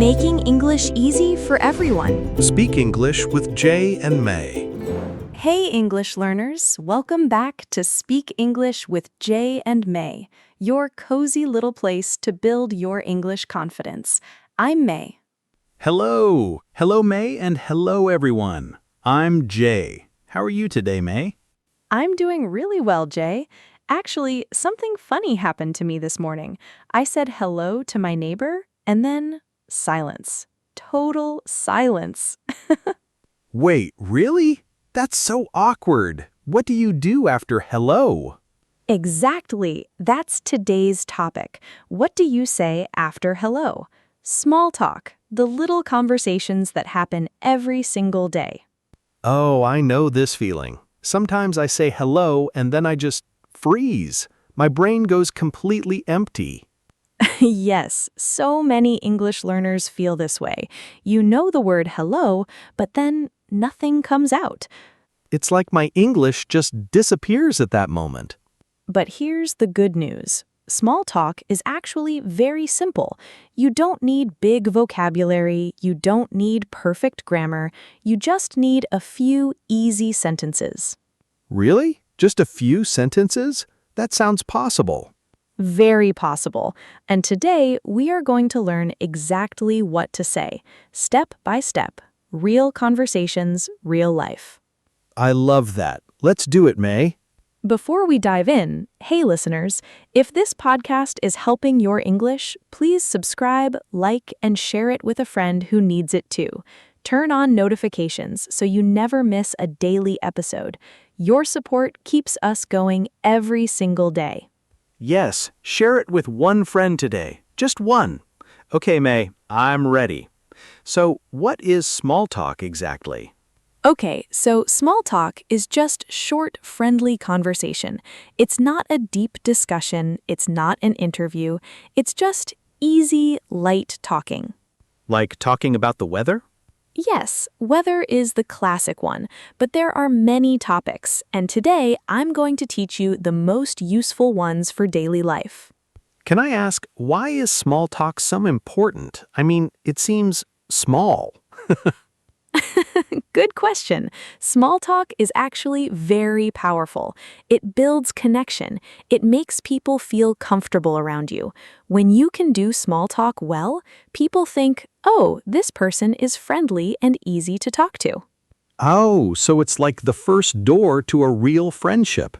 making English easy for everyone. Speak English with Jay and May. Hey, English learners, welcome back to Speak English with Jay and May, your cozy little place to build your English confidence. I'm May. Hello! Hello, May, and hello, everyone. I'm Jay. How are you today, May? I'm doing really well, Jay. Actually, something funny happened to me this morning. I said hello to my neighbor, and then silence. Total silence. Wait, really? That's so awkward. What do you do after hello? Exactly. That's today's topic. What do you say after hello? Small talk, the little conversations that happen every single day. Oh, I know this feeling. Sometimes I say hello and then I just freeze. My brain goes completely empty. Yes, so many English learners feel this way. You know the word hello, but then nothing comes out. It's like my English just disappears at that moment. But here's the good news. Small talk is actually very simple. You don't need big vocabulary, you don't need perfect grammar, you just need a few easy sentences. Really? Just a few sentences? That sounds possible. Very possible. And today, we are going to learn exactly what to say, step by step. Real conversations, real life. I love that. Let's do it, May. Before we dive in, hey listeners, if this podcast is helping your English, please subscribe, like, and share it with a friend who needs it too. Turn on notifications so you never miss a daily episode. Your support keeps us going every single day. Yes, share it with one friend today. Just one. Okay, May, I'm ready. So, what is small talk exactly? Okay, so small talk is just short, friendly conversation. It's not a deep discussion, it's not an interview, it's just easy, light talking. Like talking about the weather? Yes, weather is the classic one, but there are many topics, and today I'm going to teach you the most useful ones for daily life. Can I ask, why is small talk so important? I mean, it seems small. Good question. Small talk is actually very powerful. It builds connection. It makes people feel comfortable around you. When you can do small talk well, people think, oh, this person is friendly and easy to talk to. Oh, so it's like the first door to a real friendship.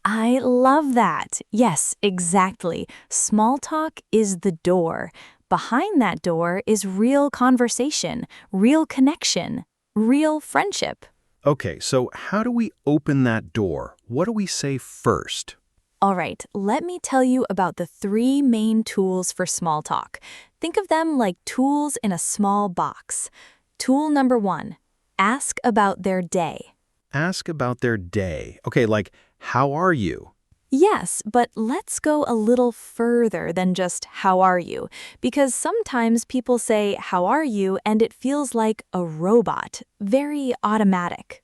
I love that. Yes, exactly. Small talk is the door. Behind that door is real conversation, real connection, real friendship. Okay, so how do we open that door? What do we say first? All right, let me tell you about the 3 main tools for small talk. Think of them like tools in a small box. Tool number 1, ask about their day. Ask about their day. Okay, like, how are you? Yes, but let's go a little further than just how are you? Because sometimes people say how are you and it feels like a robot, very automatic.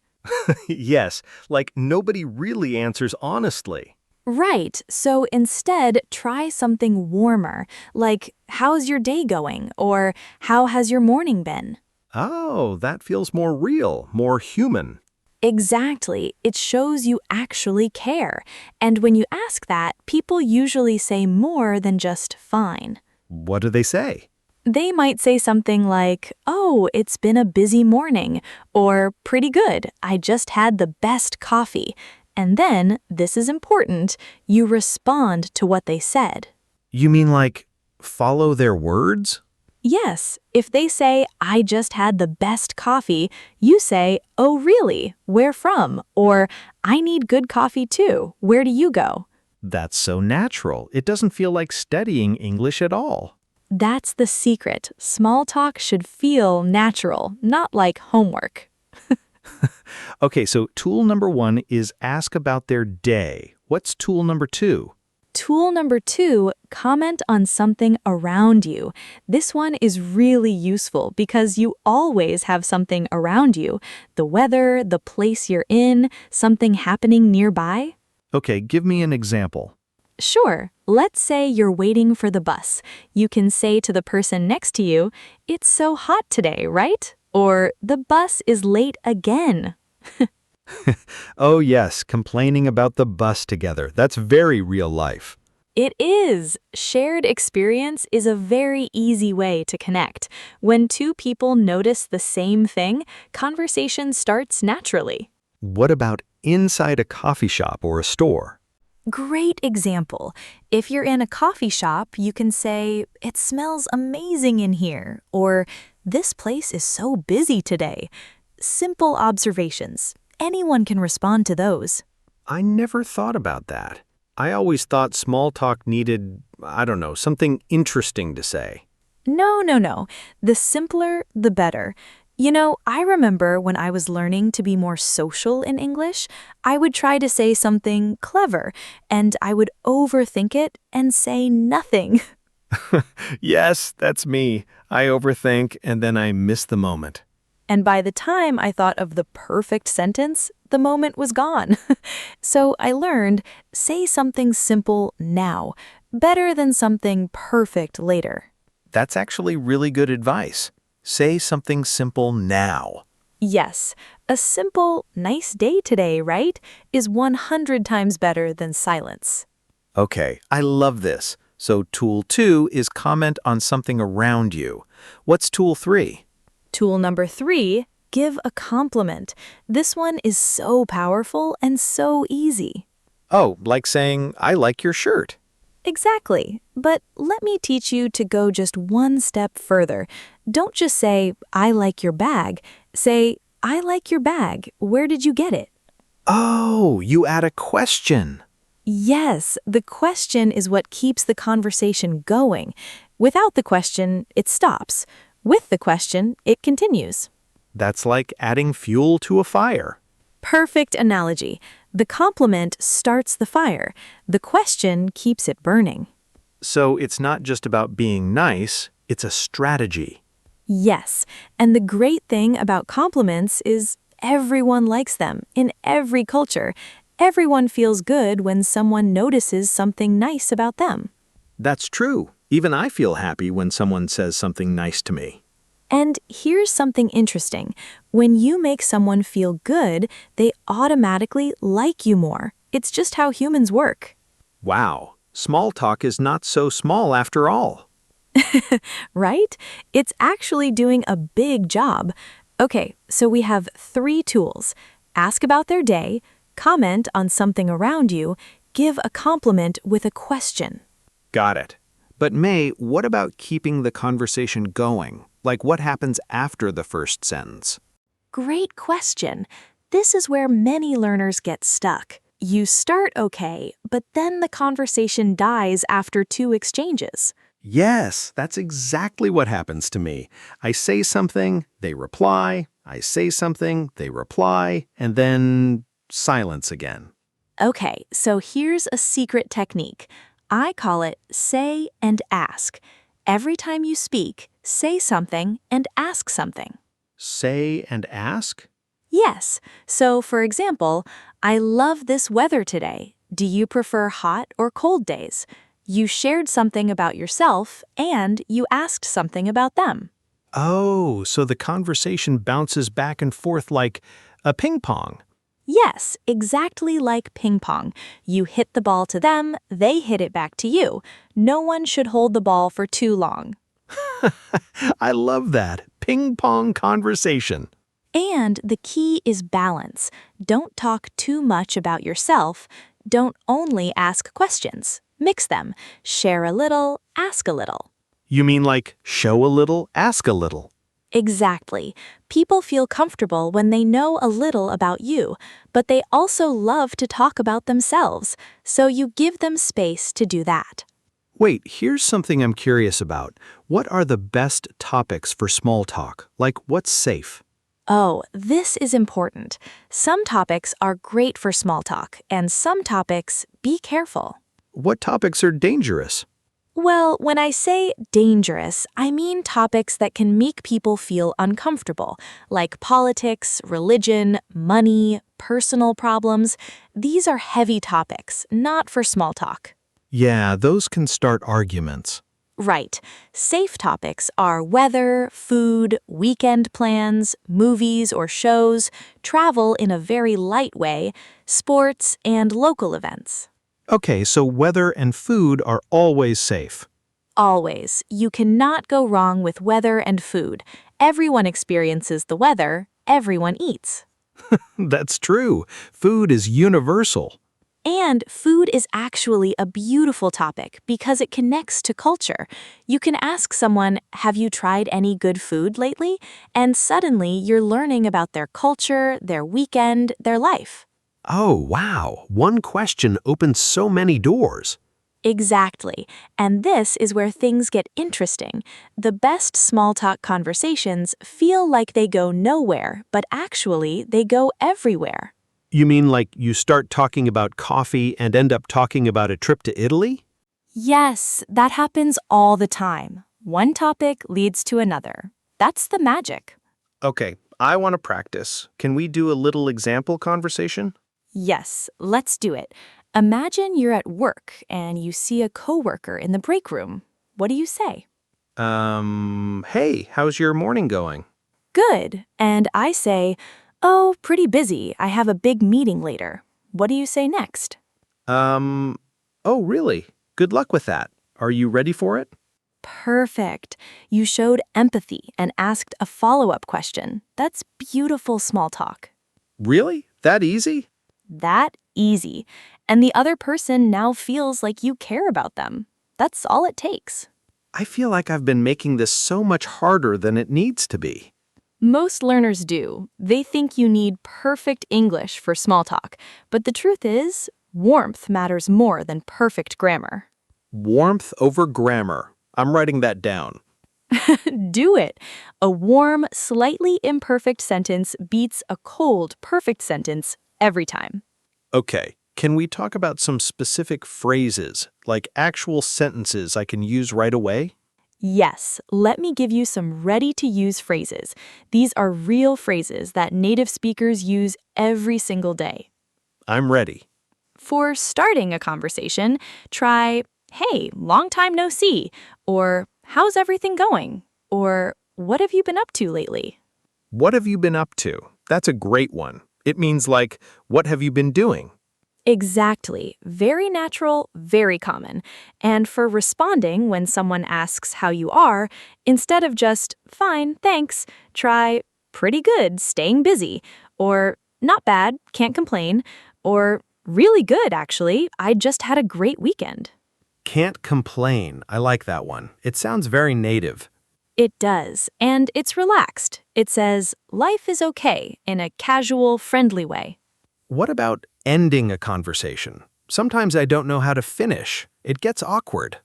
Yes, like nobody really answers honestly. Right, so instead try something warmer, like how's your day going or how has your morning been? Oh, that feels more real, more human. Exactly. It shows you actually care. And when you ask that, people usually say more than just fine. What do they say? They might say something like, oh, it's been a busy morning, or pretty good, I just had the best coffee. And then, this is important, you respond to what they said. You mean like follow their words? Yes, if they say, I just had the best coffee, you say, oh really, where from? Or, I need good coffee too, where do you go? That's so natural. It doesn't feel like studying English at all. That's the secret. Small talk should feel natural, not like homework. Okay, so tool number 1 is ask about their day. What's tool number 2? Tool number 2, comment on something around you. This one is really useful because you always have something around you. The weather, the place you're in, something happening nearby. Okay, give me an example. Sure, Let's say you're waiting for the bus. You can say to the person next to you, "It's so hot today, right?" Or, "The bus is late again." Oh yes, complaining about the bus together. That's very real life. It is. Shared experience is a very easy way to connect. When two people notice the same thing, conversation starts naturally. What about inside a coffee shop or a store? Great example. If you're in a coffee shop, you can say, "It smells amazing in here," or "This place is so busy today." Simple observations. Anyone can respond to those. I never thought about that. I always thought small talk needed, I don't know, something interesting to say. No, no, no. The simpler, the better. You know, I remember when I was learning to be more social in English, I would try to say something clever, and I would overthink it and say nothing. Yes, that's me. I overthink and then I miss the moment. And by the time I thought of the perfect sentence, the moment was gone. So I learned, say something simple now, better than something perfect later. That's actually really good advice. Say something simple now. Yes, a simple, "Nice day today, right?" is 100 times better than silence. Okay, I love this. So tool 2 is comment on something around you. What's tool 3? Tool number 3, give a compliment. This one is so powerful and so easy. Oh, like saying, I like your shirt. Exactly. But let me teach you to go just one step further. Don't just say, "I like your bag." Say, "I like your bag. Where did you get it?" Oh, you add a question. Yes, the question is what keeps the conversation going. Without the question, it stops. With the question, it continues. That's like adding fuel to a fire. Perfect analogy. The compliment starts the fire. The question keeps it burning. So it's not just about being nice, it's a strategy. Yes, and the great thing about compliments is everyone likes them in every culture. Everyone feels good when someone notices something nice about them. That's true. Even I feel happy when someone says something nice to me. And here's something interesting. When you make someone feel good, they automatically like you more. It's just how humans work. Wow, small talk is not so small after all. Right? It's actually doing a big job. Okay, so we have 3 tools. Ask about their day, comment on something around you, give a compliment with a question. Got it. But May, what about keeping the conversation going? Like what happens after the first sentence? Great question. This is where many learners get stuck. You start okay, but then the conversation dies after 2 exchanges. Yes, that's exactly what happens to me. I say something, they reply. I say something, they reply, and then silence again. Okay, so here's a secret technique. I call it say and ask. Every time you speak, say something and ask something. Say and ask? Yes. So, for example, "I love this weather today. Do you prefer hot or cold days?" You shared something about yourself and you asked something about them. Oh, so the conversation bounces back and forth like a ping pong. Yes, exactly like ping pong. You hit the ball to them, they hit it back to you. No one should hold the ball for too long. I love that. Ping pong conversation. And the key is balance. Don't talk too much about yourself. Don't only ask questions. Mix them. Share a little, ask a little. You mean like show a little, ask a little? Exactly. People feel comfortable when they know a little about you, but they also love to talk about themselves, so you give them space to do that. Wait, here's something I'm curious about. What are the best topics for small talk? Like what's safe? Oh, this is important. Some topics are great for small talk, and some topics, be careful. What topics are dangerous? Well, when I say dangerous, I mean topics that can make people feel uncomfortable, like politics, religion, money, personal problems. These are heavy topics, not for small talk. Yeah, those can start arguments. Right. Safe topics are weather, food, weekend plans, movies or shows, travel in a very light way, sports, and local events. Okay, so weather and food are always safe. Always. You cannot go wrong with weather and food. Everyone experiences the weather, everyone eats. That's true. Food is universal. And food is actually a beautiful topic because it connects to culture. You can ask someone, "Have you tried any good food lately?" And suddenly you're learning about their culture, their weekend, their life. Oh, wow. One question opens so many doors. Exactly. And this is where things get interesting. The best small talk conversations feel like they go nowhere, but actually they go everywhere. You mean like you start talking about coffee and end up talking about a trip to Italy? Yes, that happens all the time. One topic leads to another. That's the magic. Okay, I want to practice. Can we do a little example conversation? Yes, let's do it. Imagine you're at work and you see a coworker in the break room. What do you say? Hey, how's your morning going? Good. And I say, "Oh, pretty busy. I have a big meeting later." What do you say next? Oh, really? Good luck with that. Are you ready for it? Perfect. You showed empathy and asked a follow-up question. That's beautiful small talk. Really? That easy? That easy. And the other person now feels like you care about them. That's all it takes. I feel like I've been making this so much harder than it needs to be. Most learners do. They think you need perfect English for small talk. But the truth is, warmth matters more than perfect grammar. Warmth over grammar. I'm writing that down. Do it. A warm, slightly imperfect sentence beats a cold, perfect sentence every time. Okay, can we talk about some specific phrases, like actual sentences I can use right away? Yes, let me give you some ready-to-use phrases. These are real phrases that native speakers use every single day. I'm ready. For starting a conversation, try, "Hey, long time no see," or "How's everything going?" or "What have you been up to lately?" What have you been up to? That's a great one. It means like, what have you been doing? Exactly. Very natural, very common. And for responding when someone asks how you are, instead of just, "Fine, thanks," try, "Pretty good, staying busy," or "Not bad, can't complain," or "Really good, actually, I just had a great weekend." Can't complain. I like that one. It sounds very native. It does, and it's relaxed. It says, "Life is okay," in a casual, friendly way. What about ending a conversation? Sometimes I don't know how to finish. It gets awkward.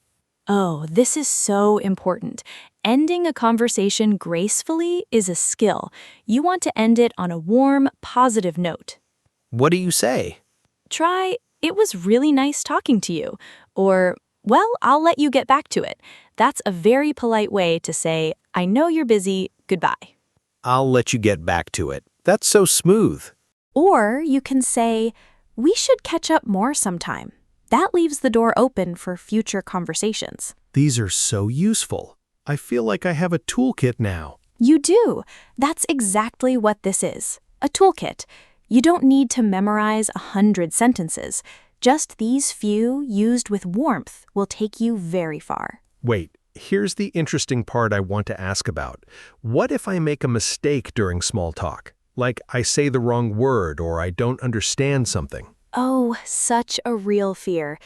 Oh, this is so important. Ending a conversation gracefully is a skill. You want to end it on a warm, positive note. What do you say? Try, "It was really nice talking to you," or, "Well, I'll let you get back to it." That's a very polite way to say, "I know you're busy, goodbye." I'll let you get back to it. That's so smooth. Or you can say, "We should catch up more sometime." That leaves the door open for future conversations. These are so useful. I feel like I have a toolkit now. You do. That's exactly what this is, a toolkit. You don't need to memorize 100 sentences. Just these few used with warmth will take you very far. Wait, here's the interesting part I want to ask about. What if I make a mistake during small talk? Like I say the wrong word or I don't understand something. Oh, such a real fear.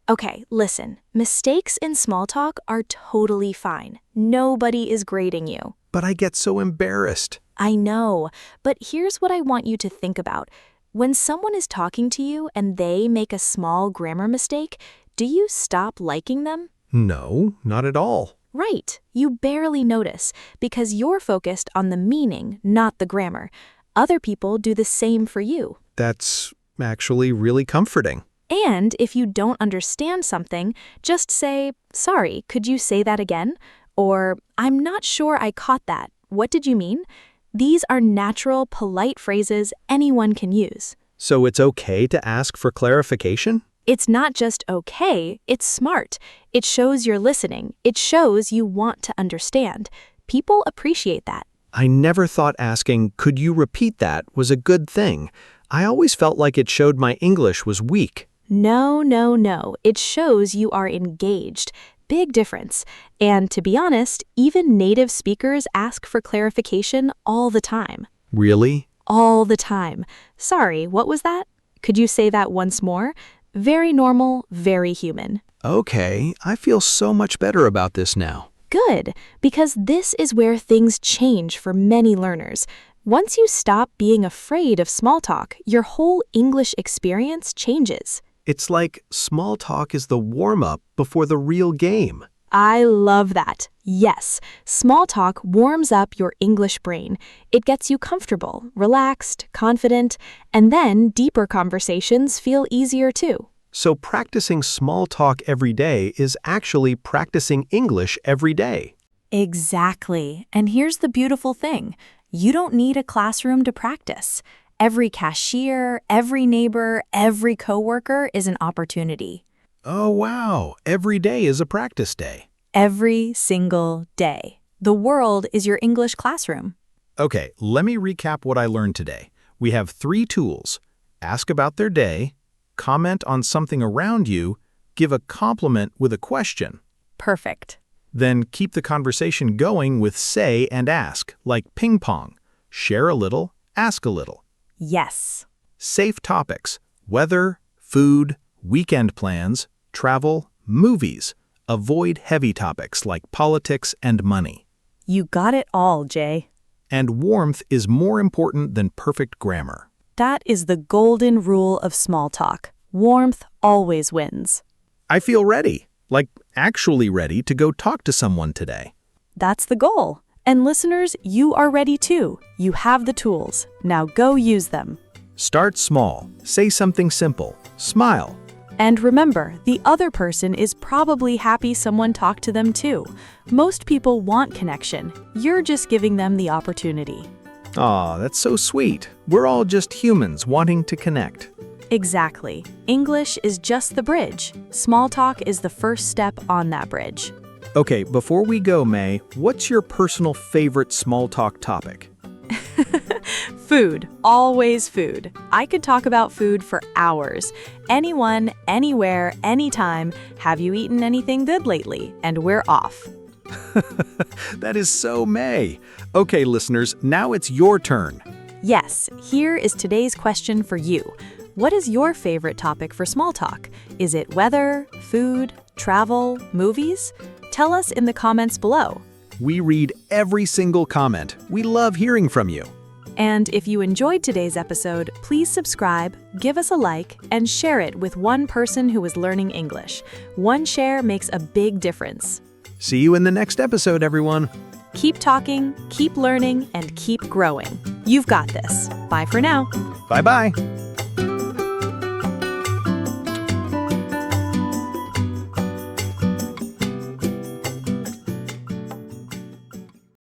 Okay, listen. Mistakes in small talk are totally fine. Nobody is grading you. But I get so embarrassed. I know, but here's what I want you to think about. When someone is talking to you and they make a small grammar mistake, do you stop liking them? No, not at all. Right, you barely notice because you're focused on the meaning, not the grammar. Other people do the same for you. That's actually really comforting. And if you don't understand something, just say, "Sorry, could you say that again?" Or, "I'm not sure I caught that. What did you mean?" These are natural, polite phrases anyone can use. So it's okay to ask for clarification? It's not just okay, it's smart. It shows you're listening. It shows you want to understand. People appreciate that. I never thought asking, "Could you repeat that?" was a good thing. I always felt like it showed my English was weak. No, no, no. It shows you are engaged. Big difference. And to be honest, even native speakers ask for clarification all the time. Really? All the time. Sorry, what was that? Could you say that once more? Very normal, very human. Okay, I feel so much better about this now. Good, because this is where things change for many learners. Once you stop being afraid of small talk, your whole English experience changes. It's like small talk is the warm-up before the real game. I love that. Yes, small talk warms up your English brain. It gets you comfortable, relaxed, confident, and then deeper conversations feel easier too. So practicing small talk every day is actually practicing English every day. Exactly. And here's the beautiful thing. You don't need a classroom to practice. Every cashier, every neighbor, every coworker is an opportunity. Oh, wow. Every day is a practice day. Every single day. The world is your English classroom. Okay, let me recap what I learned today. We have 3 tools. Ask about their day, comment on something around you, give a compliment with a question. Perfect. Then keep the conversation going with say and ask, like ping-pong. Share a little, ask a little. Yes. Safe topics: weather, food, weekend plans, travel, movies. Avoid heavy topics like politics and money. You got it all, Jay. And warmth is more important than perfect grammar. That is the golden rule of small talk. Warmth always wins. I feel ready, like actually ready to go talk to someone today. That's the goal. And listeners, you are ready too. You have the tools. Now go use them. Start small, say something simple, smile. And remember, the other person is probably happy someone talked to them too. Most people want connection. You're just giving them the opportunity. Aw, that's so sweet. We're all just humans wanting to connect. Exactly. English is just the bridge. Small talk is the first step on that bridge. Okay, before we go, May, what's your personal favorite small talk topic? Food. Always food. I could talk about food for hours. Anyone, anywhere, anytime. Have you eaten anything good lately? And we're off. That is so May. Okay, listeners, now it's your turn. Yes, here is today's question for you. What is your favorite topic for small talk? Is it weather, food, travel, movies? Tell us in the comments below. We read every single comment. We love hearing from you. And if you enjoyed today's episode, please subscribe, give us a like, and share it with one person who is learning English. One share makes a big difference. See you in the next episode, everyone. Keep talking, keep learning, and keep growing. You've got this. Bye for now. Bye-bye.